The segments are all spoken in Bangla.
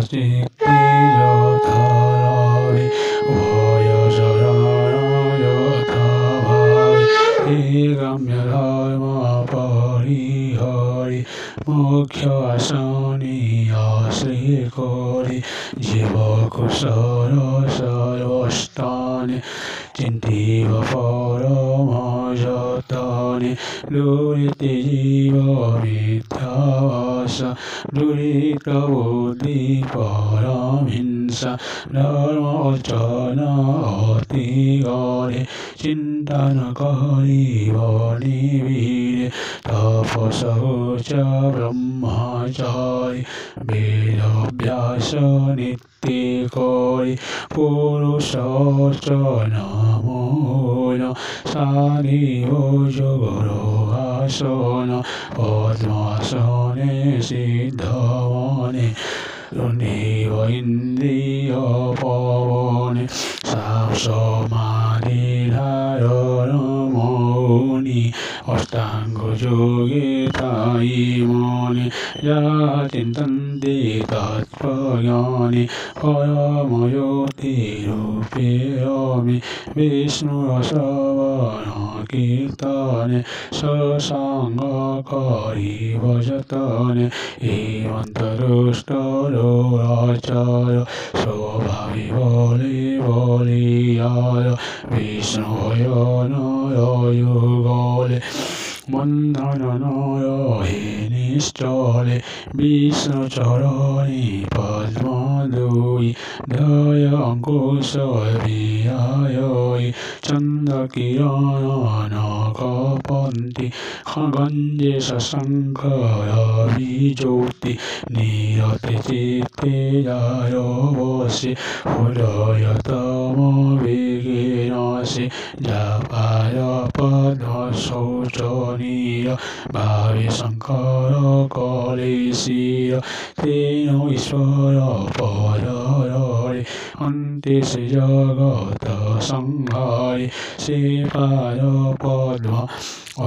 চিত্তে যথা রবে উভয় চরণ যথা ভাবে হে গম্য ধর্ম পরিহরি মুখ্য আসনি আশ্রয় করি জীব কুশল সর্বস্থানে চিন্তিব পরম যতনে দুরিতে জীব মিথ্যাবাসা দুরিত বুদ্ধি পরম হিংসা ধর্ম অচল অতি গরে চিন্তন করিব নিবিড়ে তপসৌচ ব্রহ্মচারী বেদ অভ্যাস নিত্যে করি পুরুষ নমোন সাধিব যোগর আসন পদ্মাসনে সিদ্ধমনে নিব ইন্দ্রিয় পবনে সমাধি ধারণ মৌনি অষ্টাঙ্গ যোগে তাই মনে যা চিন্তন্তে তৎপ্রজ্ঞানে পরমজ্যোতি রূপে রমে বিষ্ণুর শ্রবণ কীর্তনে সৎসঙ্গ করি ভজতনে হেমন্তরুষ্ট আচার স্বভাবে বলে বলিয়ার বিষ্ণু যুগলে বন্ধন নয় হে নিশ্চলে বিষ্ণু চরণে পদ্ম দুই দয় অঙ্কুশ বিহায় চন্দ্র কিরণ কপন্তি গঞ্জে শশঙ্খ বিজ্যোতি নিরতে চিত্তে যায় বসে হৃদয় তম বিঘ্নসে জপায় পদ্ম শৌচনীয় ভাবে শঙ্কর কলেশীয় তেন ঈশ্বর পদরে অন্তে সে জগত সংহারে সে পাদ পদ্ম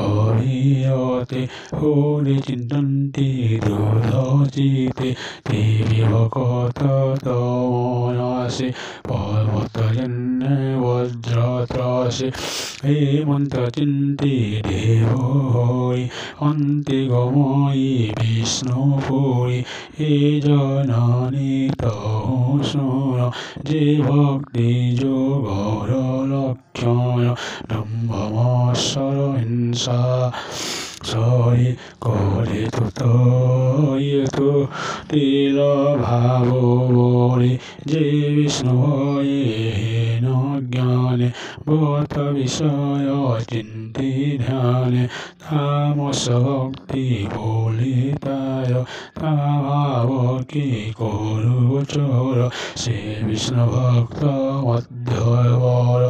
অভিয়তে হরি চিন্তন্তি দ্রুত চিতে দেবী ভকত তমনাসে পর্বত জন্যে বজ্রত্রাসে হেমন্ত চিন্তি দেব হই অন্তে গময়ী বিষ্ণুপুরী হে জননী তহু শুন যে ভক্তি যোগর লক্ষণ দম্ভমৎসর হিংসা সরি করে তুতয়তু তিল ভাব বলে যে বিষ্ণু হয়ে হেন জ্ঞানে বত বিষয় চিন্তি ধ্যানে তামস ভক্তি বলে তায় তা ভাব কি করু চোর সে বিষ্ণু ভক্ত মধ্যবর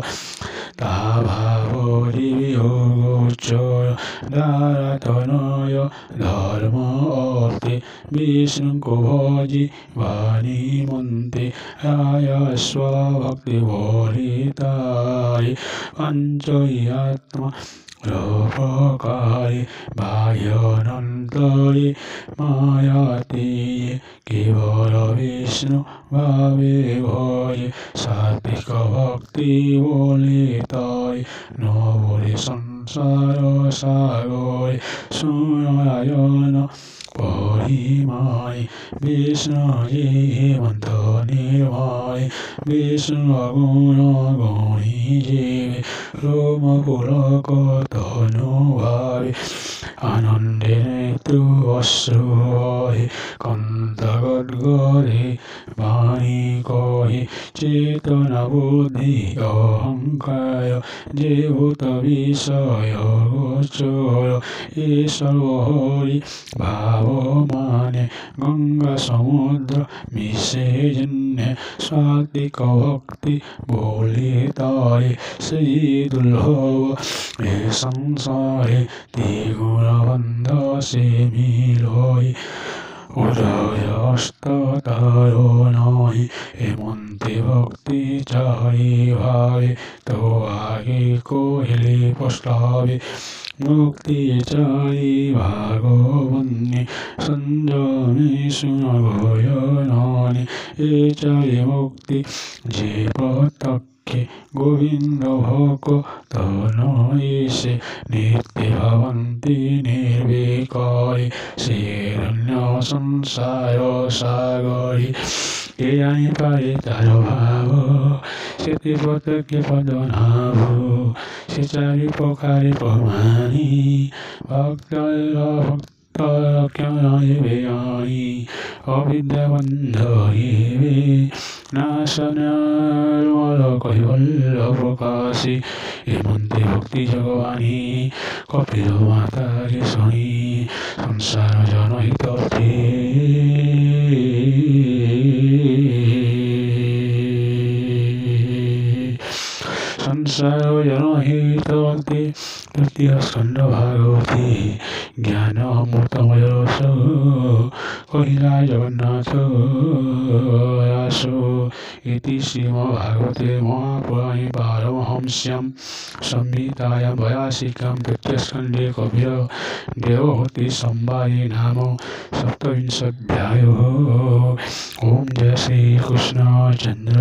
তা ভাব দিবিয়োগোচর দ্বারা তনয় ধর্ম অর্থে বিষ্ণুকে ভজি বাণী মন্ত্রে রায় স্বভক্তি বলিতায় পঞ্চয়াত্মা রূপকারে বাহ্যনন্তরে মায়াতীয়ে কেবল বিষ্ণু ভাবে ভয়ে সাত্বিক ভক্তি বলে তাই নবরে সংসার সাগরে সুনারায়ণ পরিমায় বিষ্ণু হেমন্ত নির্ময় বিষ্ণু গুণ গুণী জীবে রোম পুলক তনুভাবে আনন্দে নেত্রু অশ্রু বহে কন্ত গদ্গদে বাণী কহে চেতনা বুদ্ধি অহংকার যে ভূত বিষয় গোচর এ সর্বহরি ভাব মানে গঙ্গা সমুদ্র মিশে জন্যে সাত্বিক ভক্তি বলে তারে সেই দুর্লভ এ সংসারে দ্বিগুণ বন্ধ সে মিলয় উদয় অস্ততারো নহি হেমন্তে ভক্তি চারি ভাবে তো আগে কহিলে প্রস্তাবে मुक्तिचारी भागवन्नि संजमी सुनगोयनानि ये चारि मुक्ति जे प्रत्यक्षे गोविंद भक्तनयसे नित्य भवन्ति निर्विकारी शरण्य संसार सागरे ये जानि पारे तार भाव सेति प्रत्यक्ष पद नाभ से चारि प्रकारे प्रमाणी भक्त भक्तज्ञानी अविद्याबन्ध नाशनाल कैवल्य प्रकाशी हेमन्ते भक्ति जगवानी कपिल माता रे शनि संसार जनहितर्थे संसार जनहितर्थे तृतीय स्कंद भागवती ज्ञान अमृतमय रस कहिला जगन्नाथ व्यासो इति श्रीमद्भागवते महापुराणे पारमहंस्यां संहितायां 82 तृतीय स्कंदे कपिल देवहूति संवादे नाम 27 ओम जय श्री कृष्ण चंद्र।